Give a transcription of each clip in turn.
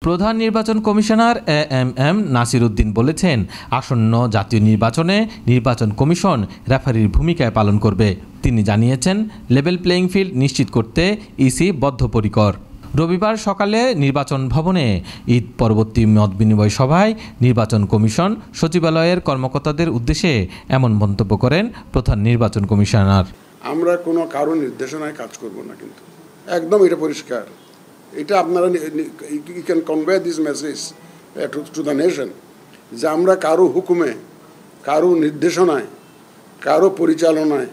প্রধান নির্বাচন commissioner AMM Nasir Uddin বলেছেন, আসন্ন জাতীয় নির্বাচনে নির্বাচন কমিশন রেফারির ভূমিকায় পালন করবে। তিনি জানিয়েছেন, লেভেল প্লেইং ফিল্ড নিশ্চিত করতে ইসি বদ্ধপরিকর। রবিবার সকালে নির্বাচন ভবনে ঈদ পরবর্তী মতবিনিময় সভায় নির্বাচন কমিশন সচিবালয়ের কর্মকর্তাদের উদ্দেশ্যে এমন মন্তব্য করেন প্রধান নির্বাচন কমিশনার। আমরা কোনো কারো নির্দেশনায় কাজ করব না, কিন্তু একদম এটা পরিষ্কার। এটা আপনারা you can convey this message to the nation যে আমরা কারো হুকুমে, কারো নির্দেশনায়, কারো পরিচালনায়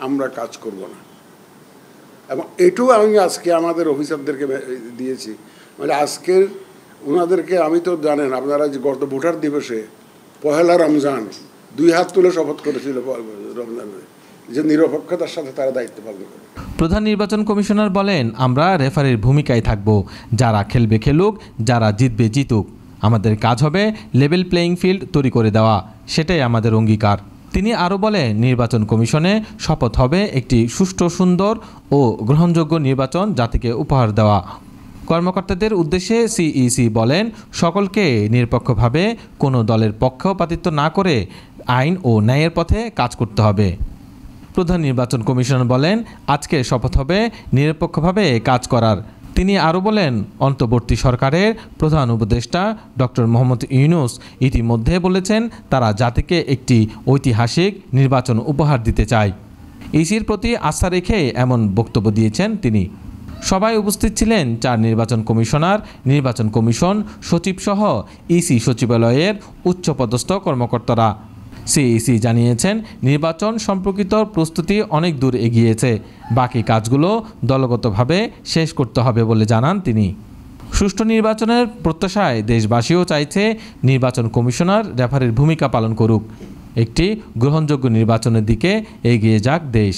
আমরা কাজ করব না। এবং এটাও আমি আজকে আমাদের অফিসারদেরকে দিয়েছি, মানে আজকের ওনাদেরকে, আমি তো জানেন আপনারা যে গত ভোটার দিবসে পহেলা রমজান 2 হাত তুলে শপথ করেছিল রমজানের, যে নিরপেক্ষতার সাথে তারা দায়িত্ব পালন করে। প্রধান নির্বাচন কমিশনার বলেন, আমরা রেফারির ভূমিকায় থাকব। যারা খেলবে খেলুক, যারা জিতবে জিতুক। আমাদের কাজ হবে লেভেল প্লেইং ফিল্ড তৈরি করে দেওয়া, সেটাই আমাদের অঙ্গীকার। তিনি আরও বলেন, নির্বাচন কমিশনে শপথ হবে একটি সুষ্ঠু, সুন্দর ও গ্রহণযোগ্য নির্বাচন জাতিকে উপহার দেওয়া। কর্মকর্তাদের উদ্দেশ্যে সিইসি বলেন, সকলকে নিরপেক্ষভাবে কোনো দলের পক্ষপাতিত্ব না করে আইন ও ন্যায়ের পথে কাজ করতে হবে। প্রধান নির্বাচন কমিশনার বলেন, আজকে শপথ হবে নিরপেক্ষভাবে কাজ করার। তিনি আরও বলেন, অন্তর্বর্তী সরকারের প্রধান উপদেষ্টা ডক্টর মোহাম্মদ ইউনূস ইতিমধ্যে বলেছেন, তারা জাতিকে একটি ঐতিহাসিক নির্বাচন উপহার দিতে চায়। ইসির প্রতি আস্থা রেখে এমন বক্তব্য দিয়েছেন তিনি। সবাই উপস্থিত ছিলেন 4 নির্বাচন কমিশনার, নির্বাচন কমিশন সচিবসহ ইসি সচিবালয়ের উচ্চপদস্থ কর্মকর্তারা। সিইসি জানিয়েছেন, নির্বাচন সম্পর্কিত প্রস্তুতি অনেক দূর এগিয়েছে। বাকি কাজগুলো দলগতভাবে শেষ করতে হবে বলে জানান তিনি। সুষ্ঠু নির্বাচনের প্রত্যাশায় দেশবাসীও চাইছে নির্বাচন কমিশনার রেফারির ভূমিকা পালন করুক। একটি গ্রহণযোগ্য নির্বাচনের দিকে এগিয়ে যাক দেশ।